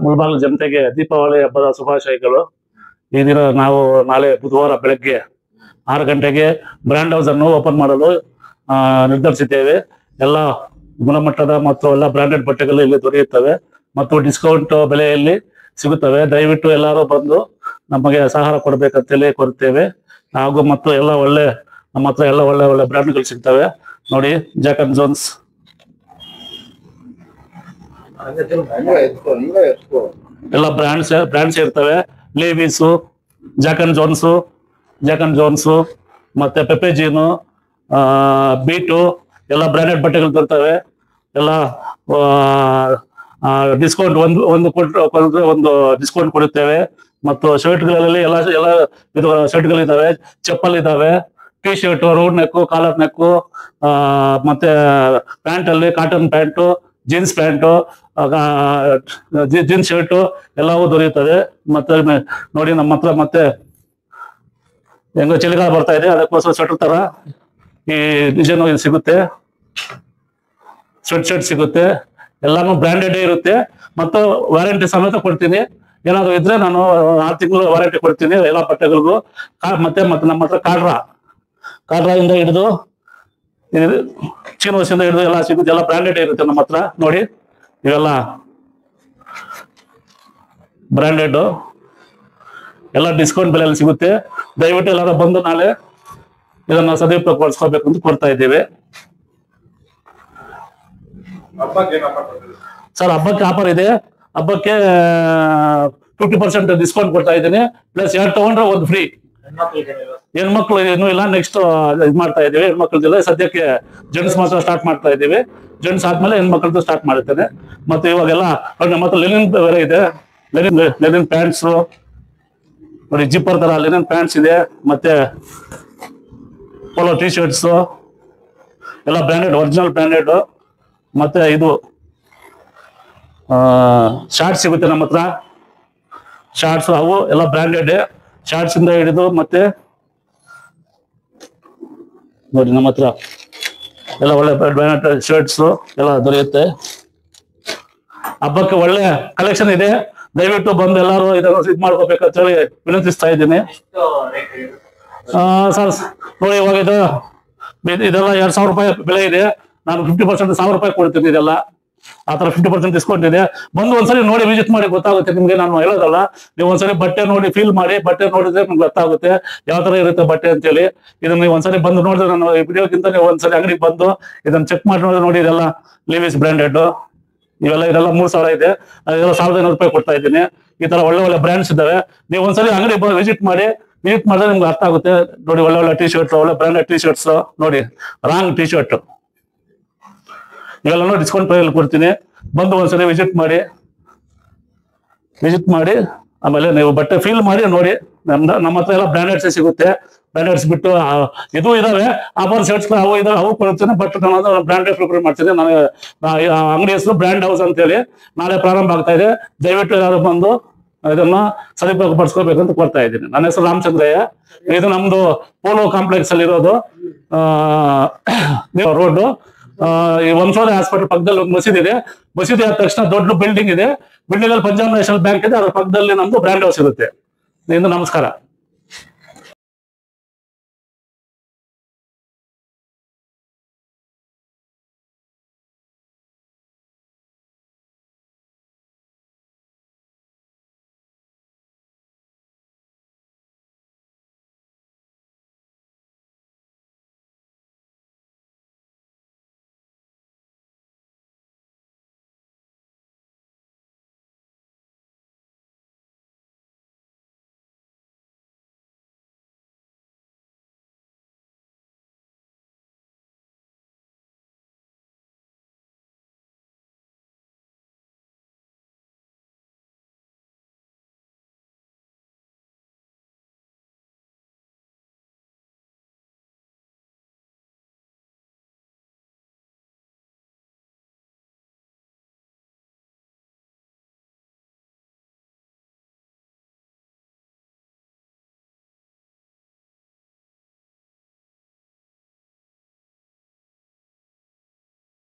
ಮುಳಬಾಗಿಲು ಜನತೆಗೆ ದೀಪಾವಳಿ ಹಬ್ಬದ ಶುಭಾಶಯಗಳು. ಈ ದಿನ ನಾವು ನಾಳೆ ಬುಧವಾರ ಬೆಳಗ್ಗೆ 6 ಗಂಟೆಗೆ ಬ್ರ್ಯಾಂಡ್ ಹೌಸ್ ಅನ್ನು ಓಪನ್ ಮಾಡಲು ನಿರ್ಧರಿಸಿದ್ದೇವೆ. ಎಲ್ಲ ಗುಣಮಟ್ಟದ ಮತ್ತು ಎಲ್ಲ ಬ್ರಾಂಡೆಡ್ ಬಟ್ಟೆಗಳು ಇಲ್ಲಿ ದೊರೆಯುತ್ತವೆ ಮತ್ತು ಡಿಸ್ಕೌಂಟ್ ಬೆಲೆಯಲ್ಲಿ ಸಿಗುತ್ತವೆ. ದಯವಿಟ್ಟು ಎಲ್ಲರೂ ಬಂದು ನಮಗೆ ಸಹಕಾರ ಕೊಡಬೇಕಂತೇಳಿ ಕೋರುತ್ತೇವೆ. ಹಾಗೂ ಮತ್ತು ಎಲ್ಲ ನಮ್ಮ ಹತ್ರ ಎಲ್ಲ ಒಳ್ಳೆ ಬ್ರ್ಯಾಂಡ್ಗಳು ಸಿಗ್ತವೆ. ನೋಡಿ, ಜಾಕ್ ಅಂಡ್ ಜೋನ್ಸ್ ಎಲ್ಲ ಬ್ರ್ಯಾಂಡ್ಸ್ ಇರ್ತವೆ. ಲೇವೀಸು, ಜಾಕ್ ಅಂಡ್ ಜೋನ್ಸು ಮತ್ತೆ ಪೆಪೆಜೀನು, ಬೀಟು ಎಲ್ಲ ಬ್ರಾಂಡೆಡ್ ಬಟ್ಟೆಗಳು ಬರ್ತವೆ. ಎಲ್ಲ ಡಿಸ್ಕೌಂಟ್ ಒಂದು ಡಿಸ್ಕೌಂಟ್ ಕೊಡುತ್ತೇವೆ. ಮತ್ತು ಶರ್ಟ್ಗಳಲ್ಲಿ ಎಲ್ಲ ಇದು ಶರ್ಟ್ಗಳಿದ್ದಾವೆ, ಚಪ್ಪಲ್ ಇದ್ದಾವೆ, T shirt, round neck, collar neck, ಮತ್ತೆ ಪ್ಯಾಂಟಲ್ಲಿ cotton pant, jeans pant, jeans shirt ಎಲ್ಲವೂ ದೊರೆಯುತ್ತದೆ. ಮತ್ತೆ ನೋಡಿ, ನಮ್ಮ ಹತ್ರ ಮತ್ತೆ ಹೆಂಗೋ ಚಳಿಗಾಲ ಬರ್ತಾ ಇದೆ, ಅದಕ್ಕೋಸ್ಕರ ಸ್ವೆಟರ್ ತರ ಈ ಡಿಸೈನ್ ಸಿಗುತ್ತೆ, ಸ್ವೆಟ್ ಶರ್ಟ್ ಸಿಗುತ್ತೆ. ಎಲ್ಲಾನು ಬ್ರಾಂಡೆಡ್ ಇರುತ್ತೆ ಮತ್ತು ವಾರಂಟಿ ಸಮೇತ ಕೊಡ್ತೀನಿ. ಏನಾದ್ರು ಇದ್ರೆ ನಾನು 6 ತಿಂಗಳು ವಾರಂಟಿ ಕೊಡ್ತೀನಿ ಎಲ್ಲ ಬಟ್ಟೆಗಳಿಗೂ. ಮತ್ತೆ ನಮ್ಮ ಹತ್ರ ಕಾಡ್ರಾ ಇಂದ ಹಿಡಿದು ಚೀನೋಸಿಂದ ಹಿಡಿದು ಎಲ್ಲ ಸಿಗುತ್ತೆ. ಎಲ್ಲ ಬ್ರಾಂಡೆಡ್ ಇರುತ್ತೆ ನಮ್ಮ ಹತ್ರ. ನೋಡಿ, ಇವೆಲ್ಲ ಬ್ರಾಂಡೆಡ್, ಎಲ್ಲ ಡಿಸ್ಕೌಂಟ್ ಬೆಲೆಯಲ್ಲಿ ಸಿಗುತ್ತೆ. ದಯವಿಟ್ಟು ಎಲ್ಲರೂ ಬಂದು ನಾಳೆ ಇದನ್ನ ಸದುಪಯೋಗಪಡಿಸ್ಕೋಬೇಕು ಅಂತ ಕೋರ್ತಾ ಇದ್ದೇವೆ. ಸರ್, ಹಬ್ಬಕ್ಕೆ ಆಫರ್ ಇದೆ. ಹಬ್ಬಕ್ಕೆ 50% ಡಿಸ್ಕೌಂಟ್ ಕೊಡ್ತಾ ಇದ್ದೀನಿ. ಪ್ಲಸ್ 2 ತಗೊಂಡ್ರೆ 1 ಫ್ರೀ. ಹೆಣ್ಮಕ್ಳು ಇನ್ನೂ ಇಲ್ಲ, ನೆಕ್ಸ್ಟ್ ಇದು ಮಾಡ್ತಾ ಇದ್ದೀವಿ. ಹೆಣ್ಮಕ್ಳದಿಲ್ಲ, ಸದ್ಯಕ್ಕೆ ಜೆಂಟ್ಸ್ ಮಾತ್ರ ಸ್ಟಾರ್ಟ್ ಮಾಡ್ತಾ ಇದ್ದೀವಿ. ಜೆಂಟ್ಸ್ ಆದ್ಮೇಲೆ ಹೆಣ್ಮಕ್ಳದ್ದು ಸ್ಟಾರ್ಟ್ ಮಾಡುತ್ತೇನೆ. ಮತ್ತೆ ಇವಾಗೆಲ್ಲ ನಮ್ಮ ಹತ್ರ ಲೆನಿನ್ ಬೇರೆ ಇದೆ. ಲೆನಿನ್ ಪ್ಯಾಂಟ್ಸ್ ನೋಡಿ, ಜಿಪ್ಪರ್ ತರ ಲೆನಿನ್ ಪ್ಯಾಂಟ್ಸ್ ಇದೆ. ಮತ್ತೆ ಪೋಲೋ ಟಿ ಶರ್ಟ್ಸ್ ಎಲ್ಲ ಬ್ರಾಂಡೆಡ್, ಒರಿಜಿನಲ್ ಬ್ರಾಂಡೆಡ್. ಮತ್ತೆ ಇದು ಶಾರ್ಟ್ಸ್ ಸಿಗುತ್ತೆ ನಮ್ಮ ಹತ್ರ. ಶಾರ್ಟ್ಸ್ ಅವು ಎಲ್ಲ ಬ್ರಾಂಡೆಡ್, ಶಾರ್ಟ್ಸ್ ಇಂದ ಹಿಡಿದು ಮತ್ತೆ ನೋಡಿ ನಮ್ಮ ಹತ್ರ ಎಲ್ಲ ಒಳ್ಳೆ ಬ್ರಾಂಡೆಡ್ ಶರ್ಟ್ಸ್ ಎಲ್ಲ ದೊರೆಯುತ್ತೆ. ಹಬ್ಬಕ್ಕೆ ಒಳ್ಳೆ ಕಲೆಕ್ಷನ್ ಇದೆ. ದಯವಿಟ್ಟು ಬಂದು ಎಲ್ಲರೂ ಇದನ್ನು ಇದು ಮಾಡ್ಕೋಬೇಕಂತ ಹೇಳಿ ವಿನಂತಿಸ್ತಾ ಇದ್ದೀನಿ. ಸರ್ ನೋಡಿ, ಇವಾಗ ಇದೆಲ್ಲ 2,000 ರೂಪಾಯಿ ಬೆಲೆ ಇದೆ. ನಾನು 50% 1,000 ರೂಪಾಯಿ ಕೊಡ್ತೀನಿ. ಇದೆಲ್ಲ ಆ ಥರ 50% ಡಿಸ್ಕೌಂಟ್ ಇದೆ. ಬಂದು ಒಂದ್ಸರಿ ನೋಡಿ, ವಿಸಿಟ್ ಮಾಡಿ, ಗೊತ್ತಾಗುತ್ತೆ ನಿಮ್ಗೆ. ನಾನು ಹೇಳೋದಲ್ಲ, ನೀವು ಒಂದ್ಸರಿ ಬಟ್ಟೆ ನೋಡಿ, ಫೀಲ್ ಮಾಡಿ, ಬಟ್ಟೆ ನೋಡಿದ್ರೆ ನಿಮ್ಗೆ ಗೊತ್ತಾಗುತ್ತೆ ಯಾವ ತರ ಇರುತ್ತೆ ಬಟ್ಟೆ ಅಂತೇಳಿ. ಇದನ್ನ ನೀವು ಒಂದ್ಸರಿ ಬಂದು ನೋಡಿದ್ರೆ, ನಾನು ಈ ವಿಡಿಯೋಕ್ಕಿಂತ ನೀವು ಒಂದ್ಸರಿ ಅಂಗಡಿಗೆ ಬಂದು ಇದನ್ನ ಚೆಕ್ ಮಾಡಿ ನೋಡಿ. ಇದೆಲ್ಲ ಲೇವೀಸ್ ಬ್ರಾಂಡೆಡ್, ಇದೆಲ್ಲ 3,000 ಇದೆ. ಅದೆಲ್ಲ 1,500 ರೂಪಾಯಿ ಕೊಡ್ತಾ ಇದ್ದೀನಿ. ಈ ತರ ಒಳ್ಳೆ ಬ್ರ್ಯಾಂಡ್ಸ್ ಇದ್ದಾವೆ. ನೀವು ಒಂದ್ಸರಿ ಅಂಗಡಿ ವಿಸಿಟ್ ಮಾಡಿದ್ರೆ ನಿಮ್ಗೆ ಅರ್ಥ ಆಗುತ್ತೆ. ನೋಡಿ, ಒಳ್ಳೆ ಟಿ ಶರ್ಟ್, ಒಳ್ಳೆ ಬ್ರಾಂಡೆಡ್ ಟಿ ಶರ್ಟ್ಸ್ ನೋಡಿ, ರಾಂಗ್ ಟಿ ಶರ್ಟ್ ಇವೆಲ್ಲ ಡಿಸ್ಕೌಂಟ್ ಪ್ರೈಸಲ್ಲಿ ಕೊಡ್ತೀನಿ. ಬಂದು ಒಂದ್ಸರಿ ವಿಸಿಟ್ ಮಾಡಿ ಆಮೇಲೆ ನೀವು ಬಟ್ಟೆ ಫೀಲ್ ಮಾಡಿ ನೋಡಿ. ನಮ್ಮ ಹತ್ರ ಎಲ್ಲ ಬ್ರಾಂಡೆಡ್ಸ್ ಸಿಗುತ್ತೆ. ಬ್ರಾಂಡೆಡ್ಸ್ ಬಿಟ್ಟು ಇದು ಇದಾವೆ, ಆಫರ್ ಶರ್ಟ್ಸ್ ಅವು ಇದಾವೆ, ಅವು ಕೊಡ್ತೇನೆ. ಬಟ್ ನಾನು ಬ್ರಾಂಡೆಡ್ ಪ್ರಿಪೇರ್ ಮಾಡ್ತೀನಿ. ನಾನು ಅಂಗಡಿ ಹೆಸರು ಬ್ರ್ಯಾಂಡ್ ಹೌಸ್ ಅಂತೇಳಿ. ನಾಳೆ ಪ್ರಾರಂಭ ಆಗ್ತಾ ಇದೆ. ದಯವಿಟ್ಟು ಯಾರು ಬಂದು ಇದನ್ನ ಸದುಪಯೋಗಪಡಿಸ್ಕೋಬೇಕಂತ ಕೋರ್ತಾ ಇದ್ದೀನಿ. ನನ್ನ ಹೆಸರು ರಾಮಚಂದ್ರಯ್ಯ. ಇದು ನಮ್ದು ಪೋಲೋ ಕಾಂಪ್ಲೆಕ್ಸ್ ಅಲ್ಲಿ ಇರೋದು ರೋಡ್. ಈ ವಂಶೋದಯ ಹಾಸ್ಪಿಟಲ್ ಪಕ್ಕದಲ್ಲಿ ಒಂದು ಮಸೀದಿ ಇದೆ. ಮಸೀದಿ ಆದ ತಕ್ಷಣ ದೊಡ್ಡ ಬಿಲ್ಡಿಂಗ್ ಇದೆ. ಬಿಲ್ಡಿಂಗ್ ಅಲ್ಲಿ ಪಂಜಾಬ್ ನ್ಯಾಷನಲ್ ಬ್ಯಾಂಕ್ ಇದೆ. ಅದ್ರ ಪಕ್ಕದಲ್ಲಿ ನಮ್ದು ಬ್ರ್ಯಾಂಡ್ ಹೌಸ್ ಇರುತ್ತೆ. ನಮಸ್ಕಾರ.